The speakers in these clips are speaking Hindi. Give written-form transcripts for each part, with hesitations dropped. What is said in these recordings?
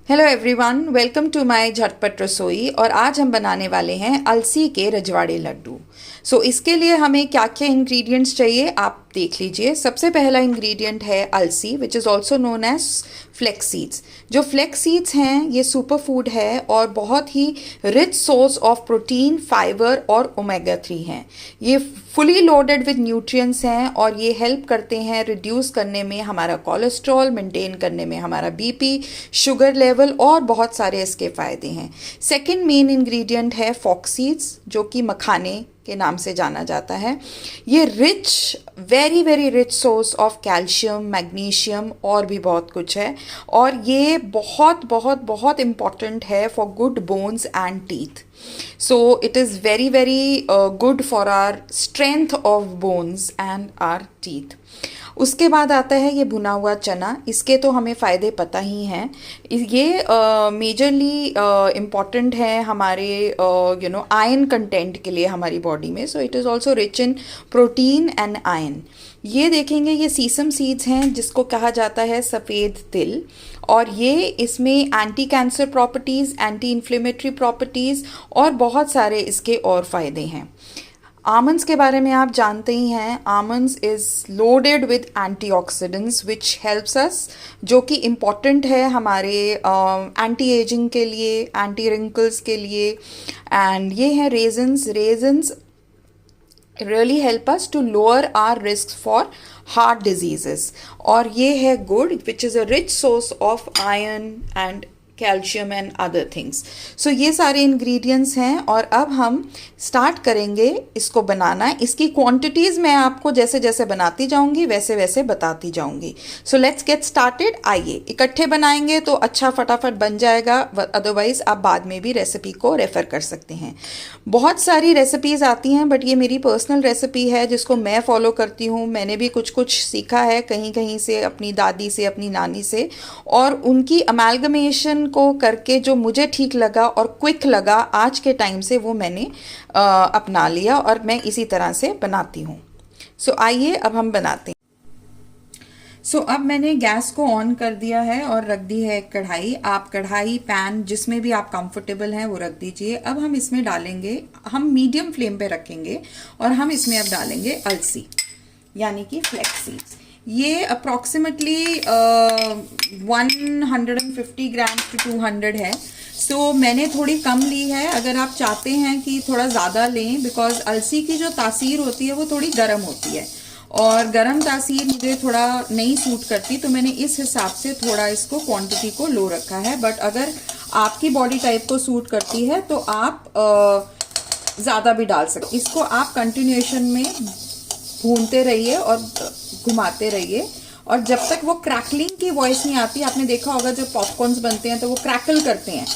Hello everyone, welcome to my Jhatpat Rasoi. और आज हम बनाने वाले हैं अलसी के रजवाड़े लड्डू। इसके लिए हमें क्या क्या इंग्रेडिएंट्स चाहिए आप देख लीजिए। सबसे पहला इंग्रेडिएंट है अलसी, which is also known as flax seeds. जो फ्लेक्स सीड्स हैं ये सुपर फूड है और बहुत ही rich source of protein, fibre और ओमेगा 3 हैं। ये फुली लोडेड विद न्यूट्रिएंट्स हैं और ये हेल्प करते हैं रिड्यूस करने में हमारा कोलेस्ट्रॉल, मेंटेन करने में हमारा बीपी, शुगर लेवल और बहुत सारे इसके फ़ायदे हैं। सेकंड मेन इंग्रेडिएंट है फॉक्स सीड्स, जो कि मखाने के नाम से जाना जाता है। ये rich, very very rich source of calcium, magnesium और भी बहुत कुछ है। और ये बहुत बहुत बहुत इम्पॉर्टेंट है for good bones and teeth. So it is very very good for our strength of bones and our teeth. उसके बाद आता है ये भुना हुआ चना। इसके तो हमें फ़ायदे पता ही हैं। ये मेजरली इम्पॉर्टेंट है हमारे आयरन कंटेंट के लिए हमारी बॉडी में। So it is also rich in protein and iron. ये देखेंगे ये सीसम सीड्स हैं जिसको कहा जाता है सफ़ेद तिल, और ये इसमें anti cancer properties, anti inflammatory properties और बहुत सारे इसके और फ़ायदे हैं। आमंड्स के बारे में आप जानते ही हैं। Almonds is loaded with antioxidants which helps us, जो कि इम्पॉर्टेंट है हमारे एंटी एजिंग के लिए, एंटी रिंकल्स के लिए। एंड ये हैं रेजन्स। रेजन्स really help us to lower our risks for heart diseases. और ये है गुड़, which is a rich source of iron and calcium and other things. So ये सारे इंग्रेडिएंट्स हैं और अब हम स्टार्ट करेंगे इसको बनाना। इसकी क्वांटिटीज़ मैं आपको जैसे जैसे बनाती जाऊंगी वैसे वैसे बताती जाऊंगी। So let's get started. आइए, इकट्ठे बनाएंगे तो अच्छा फटाफट बन जाएगा, अदरवाइज़ आप बाद में भी रेसिपी को रेफ़र कर सकते हैं। बहुत सारी रेसिपीज़ आती हैं बट ये मेरी पर्सनल रेसिपी है जिसको मैं फॉलो करती हूँ। मैंने भी कुछ कुछ सीखा है कहीं कहीं से, अपनी दादी से, अपनी नानी से, और उनकी अमेलगमेशन को करके जो मुझे ठीक लगा और क्विक लगा आज के टाइम से वो मैंने अपना लिया और मैं इसी तरह से बनाती हूँ। सो आइए अब हम बनाते हैं। सो अब मैंने गैस को ऑन कर दिया है और रख दी है कढ़ाई। आप कढ़ाई, पैन जिसमें भी आप कंफर्टेबल हैं वो रख दीजिए। अब हम इसमें डालेंगे, हम मीडियम फ्लेम पे रखेंगे और हम इसमें अब डालेंगे अलसी यानी कि फ्लेक्स सीड्स। ये अप्रॉक्सीमेटली 150 ग्राम टू 200 है। सो मैंने थोड़ी कम ली है। अगर आप चाहते हैं कि थोड़ा ज़्यादा लें, बिकॉज अलसी की जो तासीर होती है वो थोड़ी गर्म होती है और गर्म तासीर मुझे थोड़ा नहीं सूट करती, तो मैंने इस हिसाब से थोड़ा इसको क्वांटिटी को लो रखा है। बट अगर आपकी बॉडी टाइप को सूट करती है तो आप ज़्यादा भी डाल सकते। इसको आप कंटिन्यूएशन में भूनते रहिए और घुमाते रहिए, और जब तक वो क्रैकलिंग की वॉइस नहीं आती। आपने देखा होगा जब पॉपकॉर्न्स बनते हैं तो वो क्रैकल करते हैं,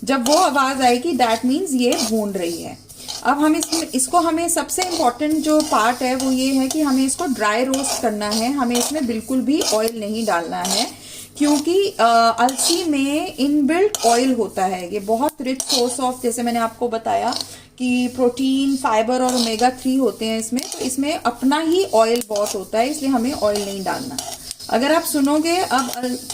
जब वो आवाज़ आएगी दैट मीन्स ये भून रही है। अब हम इसको हमें सबसे इम्पॉर्टेंट जो पार्ट है वो ये है कि हमें इसको ड्राई रोस्ट करना है। हमें इसमें बिल्कुल भी ऑयल नहीं डालना है, क्योंकि अलसी में इनबिल्ट ऑयल होता है। ये बहुत रिच सोर्स ऑफ, जैसे मैंने आपको बताया कि प्रोटीन, फाइबर और ओमेगा 3 होते हैं इसमें, तो इसमें अपना ही ऑयल बहुत होता है, इसलिए हमें ऑयल नहीं डालना। अगर आप सुनोगे अब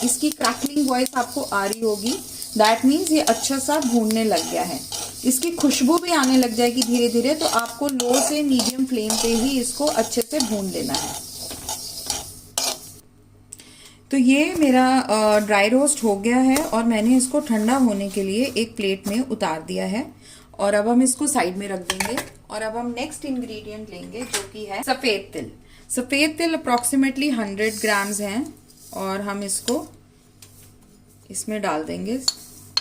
इसकी क्रैकलिंग वॉइस आपको आ रही होगी, दैट मीन्स ये अच्छा सा भूनने लग गया है। इसकी खुशबू भी आने लग जाएगी धीरे धीरे, तो आपको लो से मीडियम फ्लेम पे ही इसको अच्छे से भून लेना है। तो ये मेरा ड्राई रोस्ट हो गया है और मैंने इसको ठंडा होने के लिए एक प्लेट में उतार दिया है और अब हम इसको साइड में रख देंगे। और अब हम नेक्स्ट इंग्रेडिएंट लेंगे जो कि है सफ़ेद तिल। सफ़ेद तिल अप्रॉक्सीमेटली 100 ग्राम्स हैं और हम इसको इसमें डाल देंगे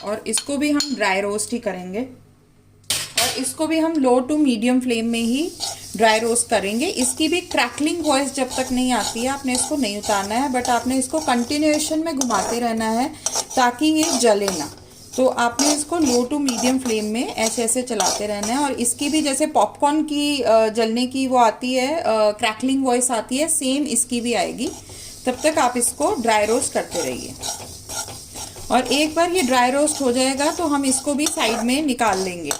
और इसको भी हम ड्राई रोस्ट ही करेंगे और इसको भी हम लो टू मीडियम फ्लेम में ही ड्राई रोस्ट करेंगे। इसकी भी क्रैकलिंग वॉइस जब तक नहीं आती है आपने इसको नहीं उतारना है, बट आपने इसको कंटिन्यूएशन में घुमाते रहना है ताकि ये जले ना। तो आपने इसको लो टू मीडियम फ्लेम में ऐसे ऐसे चलाते रहना है। और इसकी भी जैसे पॉपकॉर्न की जलने की वो आती है, क्रैकलिंग वॉइस आती है, सेम इसकी भी आएगी। तब तक आप इसको ड्राई रोस्ट करते रहिए और एक बार ये ड्राई रोस्ट हो जाएगा तो हम इसको भी साइड में निकाल लेंगे।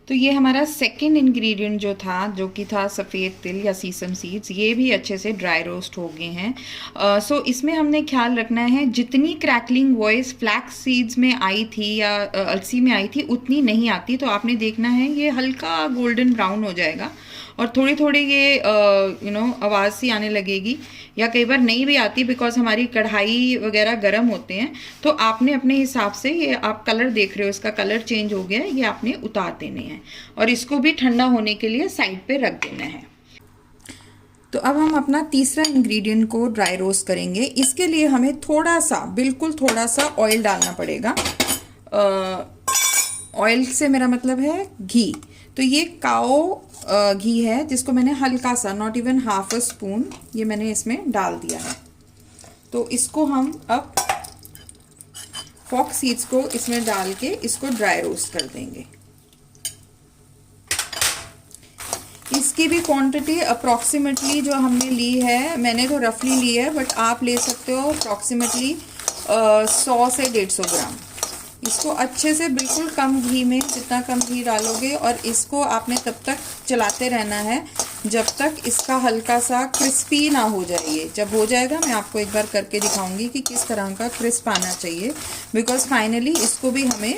तो ये हमारा सेकंड इंग्रेडिएंट जो था, जो कि था सफ़ेद तिल या सीसम सीड्स, ये भी अच्छे से ड्राई रोस्ट हो गए हैं। सो इसमें हमने ख्याल रखना है जितनी क्रैकलिंग वॉइस फ्लैक्स सीड्स में आई थी या अलसी में आई थी उतनी नहीं आती। तो आपने देखना है ये हल्का गोल्डन ब्राउन हो जाएगा और थोड़ी थोड़ी ये आवाज़ सी आने लगेगी, या कई बार नहीं भी आती बिकॉज हमारी कढ़ाई वगैरह गर्म होते हैं। तो आपने अपने हिसाब से, ये आप कलर देख रहे हो, इसका कलर चेंज हो गया है, ये आपने उतार देने हैं और इसको भी ठंडा होने के लिए साइड पे रख देना है। तो अब हम अपना तीसरा इंग्रेडिएंट को ड्राई रोस्ट करेंगे। इसके लिए हमें थोड़ा सा, बिल्कुल थोड़ा सा ऑयल डालना पड़ेगा। ऑयल से मेरा मतलब है घी। तो ये काओ घी है जिसको मैंने हल्का सा, not even half a spoon, ये मैंने इसमें डाल दिया है। तो इसको हम अब फॉक्स सीड्स को इसमें डाल के इसको ड्राई रोस्ट कर देंगे। इसकी भी क्वांटिटी अप्रॉक्सीमेटली जो हमने ली है, मैंने तो रफली ली है, बट आप ले सकते हो अप्रॉक्सीमेटली 100 से 150 ग्राम। इसको अच्छे से बिल्कुल कम घी में, जितना कम घी डालोगे, और इसको आपने तब तक चलाते रहना है जब तक इसका हल्का सा क्रिस्पी ना हो जाए। ये जब हो जाएगा मैं आपको एक बार करके दिखाऊंगी कि किस तरह का क्रिस्प आना चाहिए, बिकॉज फाइनली इसको भी हमें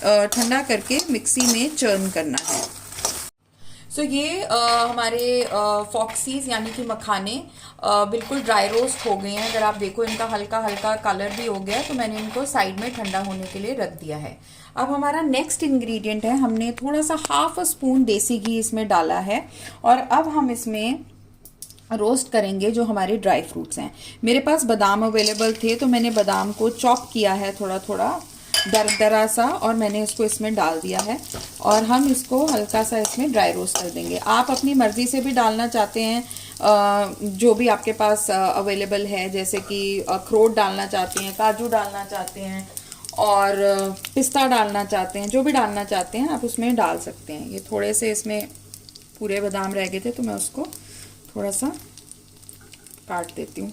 ठंडा करके मिक्सी में चर्न करना है। सो ये हमारे फॉक्सीज यानी कि मखाने बिल्कुल ड्राई रोस्ट हो गए हैं। अगर आप देखो इनका हल्का हल्का कलर भी हो गया, तो मैंने इनको साइड में ठंडा होने के लिए रख दिया है। अब हमारा नेक्स्ट इंग्रेडिएंट है, हमने थोड़ा सा हाफ अ स्पून देसी घी इसमें डाला है और अब हम इसमें रोस्ट करेंगे जो हमारे ड्राई फ्रूट्स हैं। मेरे पास बादाम अवेलेबल थे तो मैंने बादाम को चॉप किया है थोड़ा थोड़ा दरदरा सा, और मैंने इसको इसमें डाल दिया है और हम इसको हल्का सा इसमें ड्राई रोस्ट कर देंगे। आप अपनी मर्ज़ी से भी डालना चाहते हैं, जो भी आपके पास अवेलेबल है, जैसे कि अखरोट डालना चाहते हैं, काजू डालना चाहते हैं और पिस्ता डालना चाहते हैं, जो भी डालना चाहते हैं आप उसमें डाल सकते हैं। ये थोड़े से इसमें पूरे बादाम रह गए थे तो मैं उसको थोड़ा सा काट देती हूँ।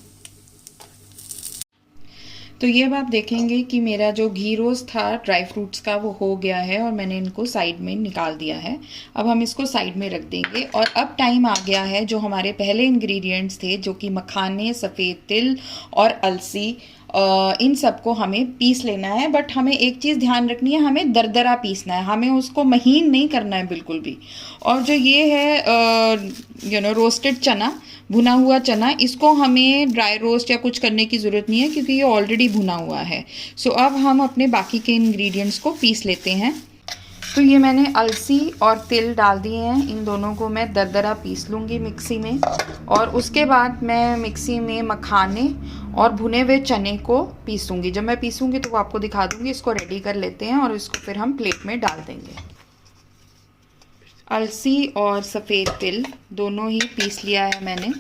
तो ये अब आप देखेंगे कि मेरा जो घी रोस्ट था ड्राई फ्रूट्स का वो हो गया है और मैंने इनको साइड में निकाल दिया है। अब हम इसको साइड में रख देंगे और अब टाइम आ गया है जो हमारे पहले इंग्रेडिएंट्स थे, जो कि मखाने, सफ़ेद तिल और अलसी, इन सबको हमें पीस लेना है। बट हमें एक चीज़ ध्यान रखनी है, हमें दरदरा पीसना है, हमें उसको महीन नहीं करना है बिल्कुल भी। और जो ये है रोस्टेड चना, भुना हुआ चना, इसको हमें ड्राई रोस्ट या कुछ करने की ज़रूरत नहीं है क्योंकि ये ऑलरेडी भुना हुआ है। सो अब हम अपने बाकी के इंग्रेडिएंट्स को पीस लेते हैं। तो ये मैंने अलसी और तिल डाल दिए हैं, इन दोनों को मैं दरदरा पीस लूँगी मिक्सी में, और उसके बाद मैं मिक्सी में मखाने और भुने हुए चने को पीसूँगी। जब मैं पीसूँगी तो वो आपको दिखा दूँगी। इसको रेडी कर लेते हैं और इसको फिर हम प्लेट में डाल देंगे। अलसी और सफ़ेद तिल दोनों ही पीस लिया है मैंने,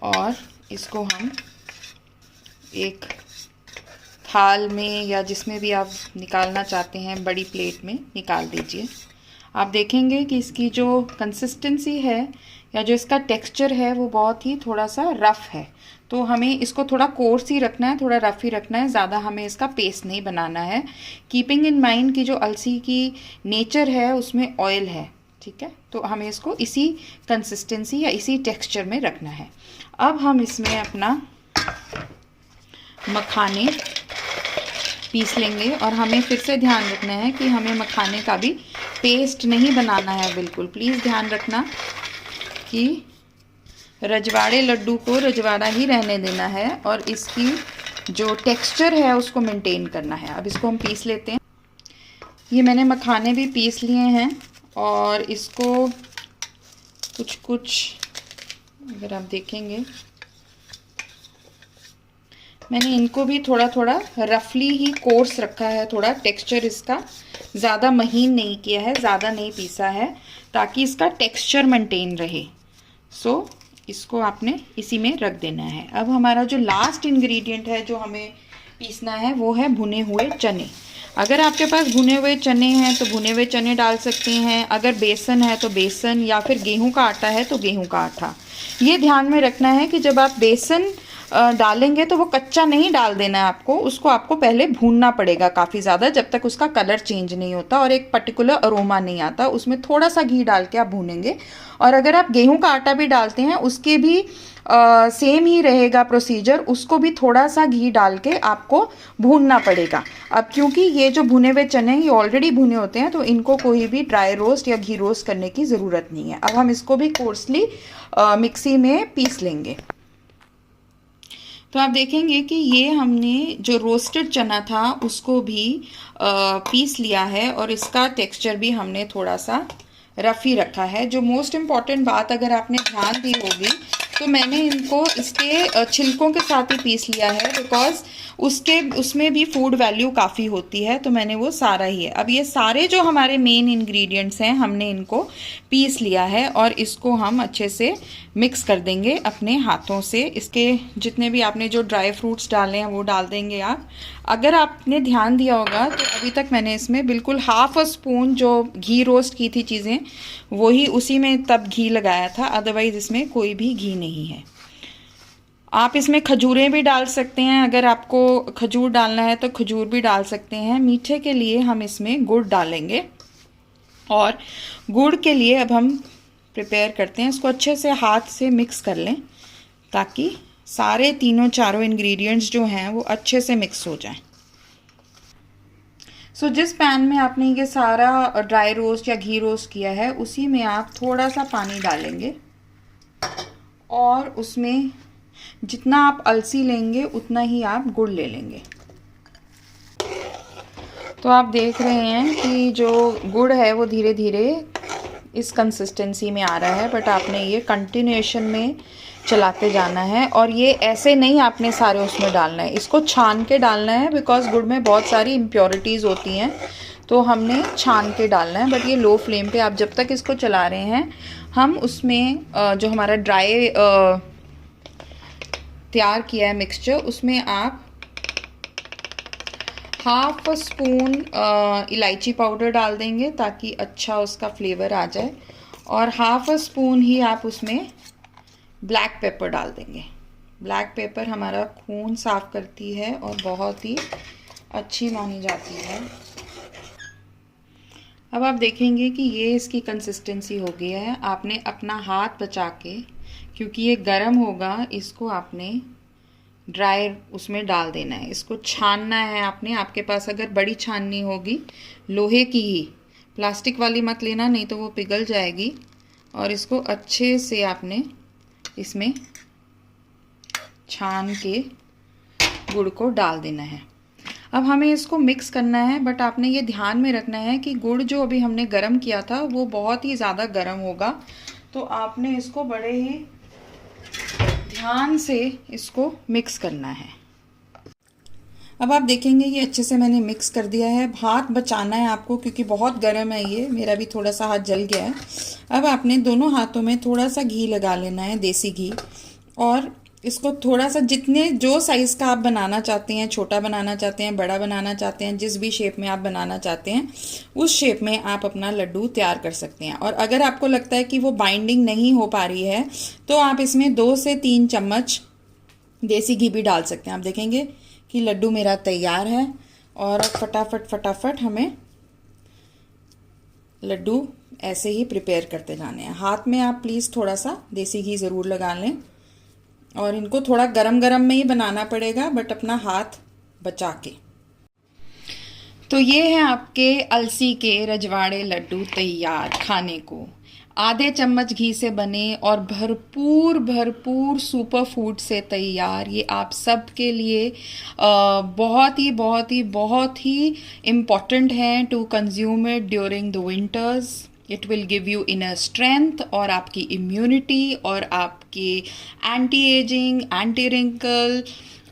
और इसको हम एक थाल में या जिसमें भी आप निकालना चाहते हैं बड़ी प्लेट में निकाल दीजिए। आप देखेंगे कि इसकी जो कंसिस्टेंसी है या जो इसका टेक्सचर है वो बहुत ही थोड़ा सा रफ़ है, तो हमें इसको थोड़ा कोर्स ही रखना है, थोड़ा रफ़ ही रखना है, ज़्यादा हमें इसका पेस्ट नहीं बनाना है। कीपिंग इन माइंड कि जो अलसी की नेचर है उसमें ऑयल है, ठीक है, तो हमें इसको इसी कंसिस्टेंसी या इसी टेक्सचर में रखना है। अब हम इसमें अपना मखाने पीस लेंगे और हमें फिर से ध्यान रखना है कि हमें मखाने का भी पेस्ट नहीं बनाना है बिल्कुल। प्लीज़ ध्यान रखना कि रजवाड़े लड्डू को रजवाड़ा ही रहने देना है और इसकी जो टेक्सचर है उसको मेंटेन करना है। अब इसको हम पीस लेते हैं। ये मैंने मखाने भी पीस लिए हैं और इसको कुछ कुछ अगर आप देखेंगे मैंने इनको भी थोड़ा थोड़ा रफली ही कोर्स रखा है, थोड़ा टेक्सचर इसका ज़्यादा महीन नहीं किया है, ज़्यादा नहीं पीसा है, ताकि इसका टेक्सचर मेंटेन रहे। सो इसको आपने इसी में रख देना है। अब हमारा जो लास्ट इंग्रेडिएंट है जो हमें पीसना है वो है भुने हुए चने। अगर आपके पास भुने हुए चने हैं तो भुने हुए चने डाल सकते हैं, अगर बेसन है तो बेसन, या फिर गेहूं का आटा है तो गेहूं का आटा। ये ध्यान में रखना है कि जब आप बेसन डालेंगे तो वो कच्चा नहीं डाल देना है आपको, उसको आपको पहले भूनना पड़ेगा काफ़ी ज़्यादा, जब तक उसका कलर चेंज नहीं होता और एक पर्टिकुलर अरोमा नहीं आता। उसमें थोड़ा सा घी डाल के आप भूनेंगे। और अगर आप गेहूं का आटा भी डालते हैं उसके भी सेम ही रहेगा प्रोसीजर, उसको भी थोड़ा सा घी डाल के आपको भूनना पड़ेगा। अब क्योंकि ये जो भुने हुए चने ये ऑलरेडी भुने होते हैं तो इनको कोई भी ड्राई रोस्ट या घी रोस्ट करने की ज़रूरत नहीं है। अब हम इसको भी कोर्सली मिक्सी में पीस लेंगे। तो आप देखेंगे कि ये हमने जो रोस्टेड चना था उसको भी पीस लिया है और इसका टेक्सचर भी हमने थोड़ा सा रफ़ ही रखा है। जो मोस्ट इम्पॉर्टेंट बात अगर आपने ध्यान दी होगी तो मैंने इनको इसके छिलकों के साथ ही पीस लिया है, बिकॉज़ उसमें भी फूड वैल्यू काफ़ी होती है, तो मैंने वो सारा ही है। अब ये सारे जो हमारे मेन इंग्रेडिएंट्स हैं हमने इनको पीस लिया है और इसको हम अच्छे से मिक्स कर देंगे अपने हाथों से। इसके जितने भी आपने जो ड्राई फ्रूट्स डाले हैं वो डाल देंगे आप। अगर आपने ध्यान दिया होगा तो अभी तक मैंने इसमें बिल्कुल हाफ अ स्पून जो घी रोस्ट की थी चीज़ें वही उसी में तब घी लगाया था, अदरवाइज़ इसमें कोई भी घी नहीं है। आप इसमें खजूरें भी डाल सकते हैं, अगर आपको खजूर डालना है तो खजूर भी डाल सकते हैं। मीठे के लिए हम इसमें गुड़ डालेंगे और गुड़ के लिए अब हम प्रिपेयर करते हैं। इसको अच्छे से हाथ से मिक्स कर लें ताकि सारे तीनों चारों इंग्रेडिएंट्स जो हैं वो अच्छे से मिक्स हो जाएं। सो जिस पैन में आपने ये सारा ड्राई रोस्ट या घी रोस्ट किया है उसी में आप थोड़ा सा पानी डालेंगे और उसमें जितना आप अलसी लेंगे उतना ही आप गुड़ ले लेंगे। तो आप देख रहे हैं कि जो गुड़ है वो धीरे धीरे इस कंसिस्टेंसी में आ रहा है, बट आपने ये कंटिन्यूएशन में चलाते जाना है और ये ऐसे नहीं आपने सारे उसमें डालना है, इसको छान के डालना है, बिकॉज़ गुड़ में बहुत सारी इम्प्योरिटीज़ होती हैं तो हमने छान के डालना है। बट ये लो फ्लेम पे आप जब तक इसको चला रहे हैं हम उसमें जो हमारा ड्राई तैयार किया है मिक्सचर उसमें आप हाफ स्पून इलायची पाउडर डाल देंगे ताकि अच्छा उसका फ्लेवर आ जाए, और हाफ स्पून ही आप उसमें ब्लैक पेपर डाल देंगे। ब्लैक पेपर हमारा खून साफ करती है और बहुत ही अच्छी मानी जाती है। अब आप देखेंगे कि ये इसकी कंसिस्टेंसी हो गई है। आपने अपना हाथ बचा के, क्योंकि ये गर्म होगा, इसको आपने ड्राई उसमें डाल देना है। इसको छानना है आपने। आपके पास अगर बड़ी छाननी होगी लोहे की ही, प्लास्टिक वाली मत लेना नहीं तो वो पिघल जाएगी। और इसको अच्छे से आपने इसमें छान के गुड़ को डाल देना है। अब हमें इसको मिक्स करना है, बट आपने ये ध्यान में रखना है कि गुड़ जो अभी हमने गरम किया था वो बहुत ही ज़्यादा गरम होगा, तो आपने इसको बड़े ही ध्यान से इसको मिक्स करना है। अब आप देखेंगे ये अच्छे से मैंने मिक्स कर दिया है। हाथ बचाना है आपको क्योंकि बहुत गर्म है ये, मेरा भी थोड़ा सा हाथ जल गया है। अब आपने दोनों हाथों में थोड़ा सा घी लगा लेना है, देसी घी, और इसको थोड़ा सा जितने जो साइज़ का आप बनाना चाहते हैं, छोटा बनाना चाहते हैं, बड़ा बनाना चाहते हैं, जिस भी शेप में आप बनाना चाहते हैं उस शेप में आप अपना लड्डू तैयार कर सकते हैं। और अगर आपको लगता है कि वो बाइंडिंग नहीं हो पा रही है तो आप इसमें 2 से 3 चम्मच देसी घी भी डाल सकते हैं। आप देखेंगे कि लड्डू मेरा तैयार है और फटाफट हमें लड्डू ऐसे ही प्रिपेयर करते जाने हैं। हाथ में आप प्लीज़ थोड़ा सा देसी घी ज़रूर लगा लें और इनको थोड़ा गरम गरम में ही बनाना पड़ेगा, बट अपना हाथ बचा के। तो ये है आपके अलसी के रजवाड़े लड्डू तैयार खाने को। आधे चम्मच घी से बने और भरपूर सुपर फूड से तैयार। ये आप सब के लिए बहुत ही इम्पॉर्टेंट है to consume it during the winters. It will give you inner strength और आपकी इम्यूनिटी और आपकी anti ageing, anti wrinkle,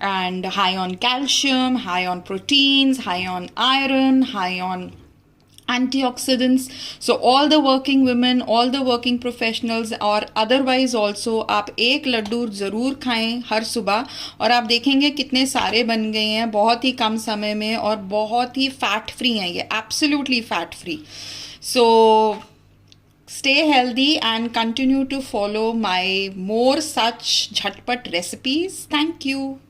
and high on calcium, high on proteins, high on iron, high on antioxidants. So all the working women, all the working professionals और otherwise also आप एक लड्डू ज़रूर खाएं हर सुबह, और आप देखेंगे कितने सारे बन गए हैं बहुत ही कम समय में और बहुत ही फैट फ्री हैं ये, absolutely fat free. So Stay healthy and continue to follow my more such jhatpat recipes. Thank you.